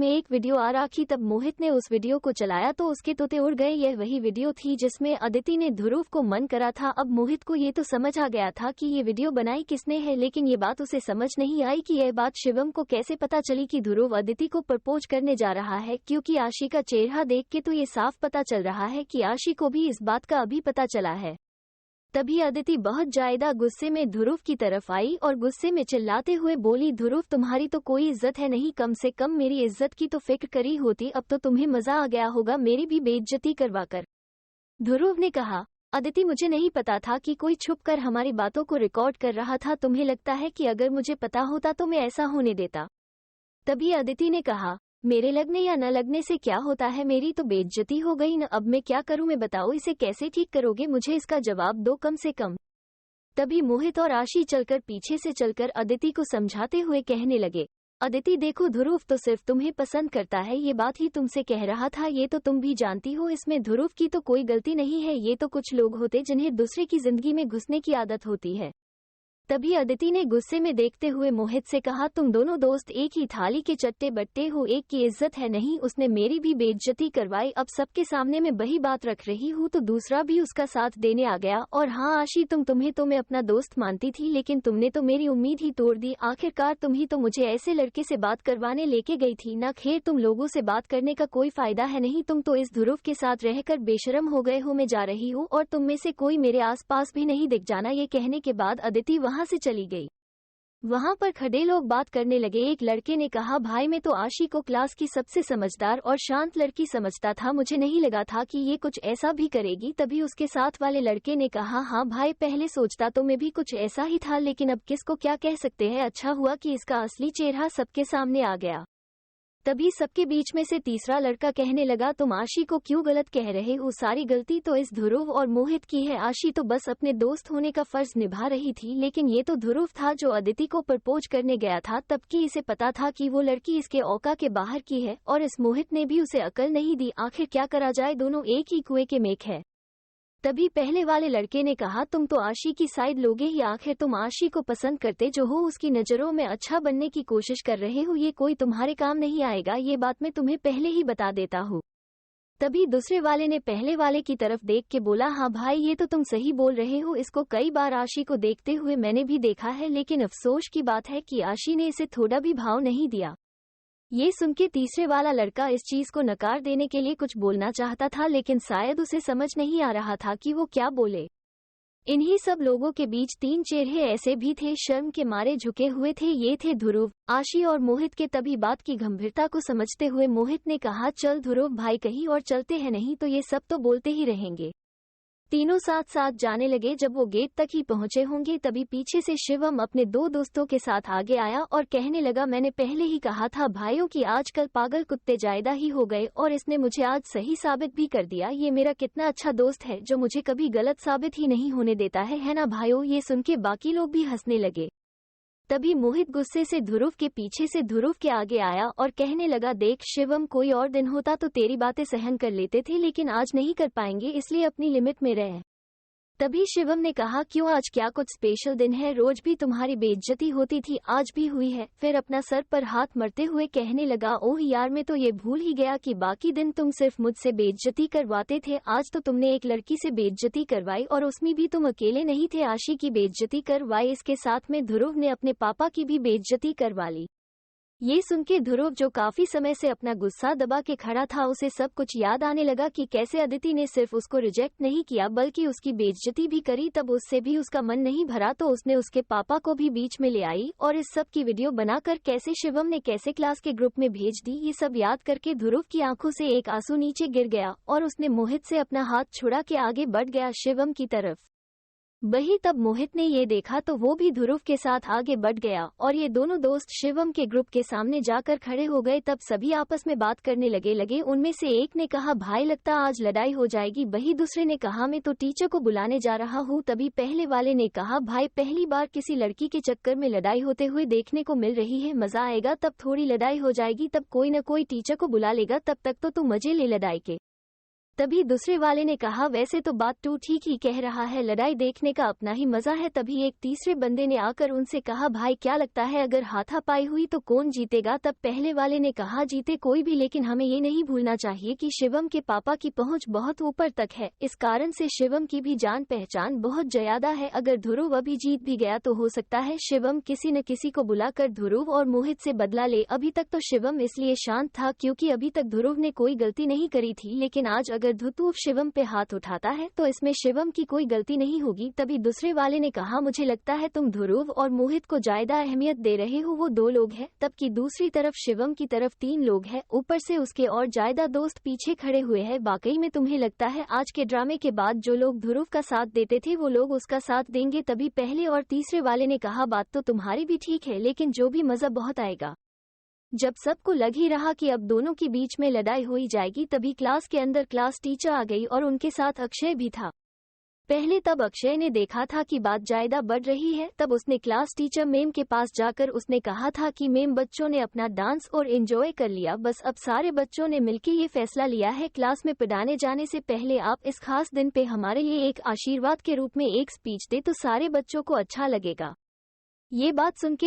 में एक वीडियो आ रखी, तब मोहित ने उस वीडियो को चलाया तो उसके तोते उड़ गए। यह वही वीडियो थी जिसमें अदिति ने ध्रुव को मन करा था। अब मोहित को ये तो समझ आ गया था कि ये वीडियो बनाई किसने है, लेकिन ये बात उसे समझ नहीं आई कि यह बात शिवम को कैसे पता चली कि ध्रुव अदिति को प्रपोज करने जा रहा है, क्योंकि आशी का चेहरा देख के तो ये साफ पता चल रहा है कि आशी को भी इस बात का अभी पता चला है। तभी अदिति बहुत ज्यादा गुस्से में ध्रुव की तरफ आई और गुस्से में चिल्लाते हुए बोली, ध्रुव तुम्हारी तो कोई इज्जत है नहीं, कम से कम मेरी इज्जत की तो फिक्र करी होती। अब तो तुम्हें मजा आ गया होगा मेरी भी बेइज्जती करवाकर। ध्रुव ने कहा, अदिति मुझे नहीं पता था कि कोई छुप कर हमारी बातों को रिकॉर्ड कर रहा था। तुम्हें लगता है कि अगर मुझे पता होता तो मैं ऐसा होने देता? तभी अदिति ने कहा, मेरे लगने या न लगने से क्या होता है, मेरी तो बेइज्जती हो गई न। अब मैं क्या करूं, मैं बताओ इसे कैसे ठीक करोगे, मुझे इसका जवाब दो कम से कम। तभी मोहित और आशी चलकर पीछे से चलकर अदिति को समझाते हुए कहने लगे, अदिति देखो ध्रुव तो सिर्फ तुम्हें पसंद करता है, ये बात ही तुमसे कह रहा था, ये तो तुम भी जानती हो, इसमें ध्रुव की तो कोई गलती नहीं है। ये तो कुछ लोग होते जिन्हें दूसरे की जिंदगी में घुसने की आदत होती है। तभी अदिति ने गुस्से में देखते हुए मोहित से कहा, तुम दोनों दोस्त एक ही थाली के चट्टे बट्टे हो, एक की इज्जत है नहीं, उसने मेरी भी बेइज्जती करवाई। अब सबके सामने मैं वही बात रख रही हूँ तो दूसरा भी उसका साथ देने आ गया। और हाँ आशी, तुम्हें तो मैं अपना दोस्त मानती थी, लेकिन तुमने तो मेरी उम्मीद ही तोड़ दी। आखिरकार तुम ही तो मुझे ऐसे लड़के से बात करवाने लेके गई थी ना। खैर तुम लोगों से बात करने का कोई फायदा है नहीं, तुम तो इस ध्रुव के साथ रहकर बेशरम हो गए हो। मैं जा रही हूँ और तुम में से कोई मेरे आस पास भी नहीं दिख जाना। ये कहने के बाद अदिति वहाँ से चली गई। वहां पर खड़े लोग बात करने लगे। एक लड़के ने कहा, भाई मैं तो आशी को क्लास की सबसे समझदार और शांत लड़की समझता था, मुझे नहीं लगा था कि ये कुछ ऐसा भी करेगी। तभी उसके साथ वाले लड़के ने कहा, हाँ भाई पहले सोचता तो मैं भी कुछ ऐसा ही था, लेकिन अब किसको क्या कह सकते हैं, अच्छा हुआ कि इसका असली चेहरा सबके सामने आ गया। तभी सबके बीच में से तीसरा लड़का कहने लगा, तुम आशी को क्यों गलत कह रहे हो, सारी गलती तो इस ध्रुव और मोहित की है। आशी तो बस अपने दोस्त होने का फर्ज निभा रही थी, लेकिन ये तो ध्रुव था जो अदिति को प्रपोज करने गया था। तब कि इसे पता था कि वो लड़की इसके औका के बाहर की है और इस मोहित ने भी उसे अकल नहीं दी। आखिर क्या करा जाए, दोनों एक ही कुएं के मेख है। तभी पहले वाले लड़के ने कहा, तुम तो आशी की साइड लोगे ही, आखिर तुम आशी को पसंद करते जो हो, उसकी नजरों में अच्छा बनने की कोशिश कर रहे हो, ये कोई तुम्हारे काम नहीं आएगा, ये बात मैं तुम्हें पहले ही बता देता हूँ। तभी दूसरे वाले ने पहले वाले की तरफ देख के बोला, हाँ भाई ये तो तुम सही बोल रहे हो, इसको कई बार आशी को देखते हुए मैंने भी देखा है, लेकिन अफसोस की बात है कि आशी ने इसे थोड़ा भी भाव नहीं दिया। ये सुन के तीसरे वाला लड़का इस चीज को नकार देने के लिए कुछ बोलना चाहता था, लेकिन शायद उसे समझ नहीं आ रहा था कि वो क्या बोले। इन्हीं सब लोगों के बीच तीन चेहरे ऐसे भी थे, शर्म के मारे झुके हुए थे। ये थे ध्रुव, आशी और मोहित के। तभी बात की गंभीरता को समझते हुए मोहित ने कहा, चल ध्रुव भाई कहीं और चलते हैं, नहीं तो ये सब तो बोलते ही रहेंगे। तीनों साथ साथ जाने लगे। जब वो गेट तक ही पहुंचे होंगे तभी पीछे से शिवम अपने दो दोस्तों के साथ आगे आया और कहने लगा, मैंने पहले ही कहा था भाइयों कि आजकल पागल कुत्ते ज्यादा ही हो गए और इसने मुझे आज सही साबित भी कर दिया। ये मेरा कितना अच्छा दोस्त है जो मुझे कभी गलत साबित ही नहीं होने देता है ना भाइयों। ये सुन के बाकी लोग भी हंसने लगे। तभी मोहित गुस्से से ध्रुव के पीछे से ध्रुव के आगे आया और कहने लगा, देख शिवम कोई और दिन होता तो तेरी बातें सहन कर लेते थे, लेकिन आज नहीं कर पाएंगे, इसलिए अपनी लिमिट में रहे। तभी शिवम ने कहा, क्यों आज क्या कुछ स्पेशल दिन है, रोज भी तुम्हारी बेइज्जती होती थी, आज भी हुई है। फिर अपना सर पर हाथ मरते हुए कहने लगा, ओह यार मैं तो ये भूल ही गया कि बाकी दिन तुम सिर्फ मुझसे बेइज्जती करवाते थे, आज तो तुमने एक लड़की से बेइज्जती करवाई और उसमें भी तुम अकेले नहीं थे। आशी की बेइज्जती करवाई, इसके साथ में ध्रुव ने अपने पापा की भी बेइज्जती करवा ली। ये सुन के ध्रुव जो काफी समय से अपना गुस्सा दबा के खड़ा था, उसे सब कुछ याद आने लगा कि कैसे अदिति ने सिर्फ उसको रिजेक्ट नहीं किया बल्कि उसकी बेइज्जती भी करी। तब उससे भी उसका मन नहीं भरा तो उसने उसके पापा को भी बीच में ले आई और इस सब की वीडियो बनाकर कैसे शिवम ने कैसे क्लास के ग्रुप में भेज दी। ये सब याद करके ध्रुव की आंखों से एक आंसू नीचे गिर गया और उसने मोहित से अपना हाथ छुड़ा के आगे बढ़ गया शिवम की तरफ। वही तब मोहित ने ये देखा तो वो भी ध्रुव के साथ आगे बढ़ गया और ये दोनों दोस्त शिवम के ग्रुप के सामने जाकर खड़े हो गए। तब सभी आपस में बात करने लगे। उनमें से एक ने कहा, भाई लगता आज लड़ाई हो जाएगी। वही दूसरे ने कहा, मैं तो टीचर को बुलाने जा रहा हूँ। तभी पहले वाले ने कहा, भाई पहली बार किसी लड़की के चक्कर में लड़ाई होते हुए देखने को मिल रही है, मजा आएगा। तब थोड़ी लड़ाई हो जाएगी, तब कोई न कोई टीचर को बुला लेगा, तब तक तो तू मजे ले लड़ाई के। तभी दूसरे वाले ने कहा, वैसे तो बात तू ठीक ही कह रहा है, लड़ाई देखने का अपना ही मजा है। तभी एक तीसरे बंदे ने आकर उनसे कहा, भाई क्या लगता है अगर हाथापाई हुई तो कौन जीतेगा? तब पहले वाले ने कहा, जीते कोई भी, लेकिन हमें ये नहीं भूलना चाहिए कि शिवम के पापा की पहुंच बहुत ऊपर तक है। इस कारण से शिवम की भी जान पहचान बहुत ज्यादा है। अगर ध्रुव अभी जीत भी गया तो हो सकता है शिवम किसी न किसी को बुलाकर ध्रुव और मोहित से बदला ले। अभी तक तो शिवम इसलिए शांत था क्योंकि अभी तक ध्रुव ने कोई गलती नहीं करी थी, लेकिन आज अगर ध्रुव शिवम पे हाथ उठाता है तो इसमें शिवम की कोई गलती नहीं होगी। तभी दूसरे वाले ने कहा, मुझे लगता है तुम ध्रुव और मोहित को ज्यादा अहमियत दे रहे हो, वो 2 लोग हैं। तब की दूसरी तरफ शिवम की तरफ 3 लोग हैं, ऊपर से उसके और ज्यादा दोस्त पीछे खड़े हुए हैं। वाकई में तुम्हें लगता है आज के ड्रामे के बाद जो लोग ध्रुव का साथ देते थे वो लोग उसका साथ देंगे? तभी पहले और तीसरे वाले ने कहा, बात तो तुम्हारी भी ठीक है, लेकिन जो भी मजा बहुत आएगा। जब सबको लग ही रहा कि अब दोनों के बीच में लड़ाई हो ही जाएगी, तभी क्लास के अंदर क्लास टीचर आ गई और उनके साथ अक्षय भी था। पहले तब अक्षय ने देखा था कि बात ज्यादा बढ़ रही है, तब उसने क्लास टीचर मैम के पास जाकर उसने कहा था कि मैम, बच्चों ने अपना डांस और एंजॉय कर लिया, बस अब सारे बच्चों ने मिलकर ये फैसला लिया है, क्लास में पढ़ाने जाने से पहले आप इस खास दिन पे हमारे लिए एक आशीर्वाद के रूप में एक स्पीच दे तो सारे बच्चों को अच्छा लगेगा। ये बात सुन के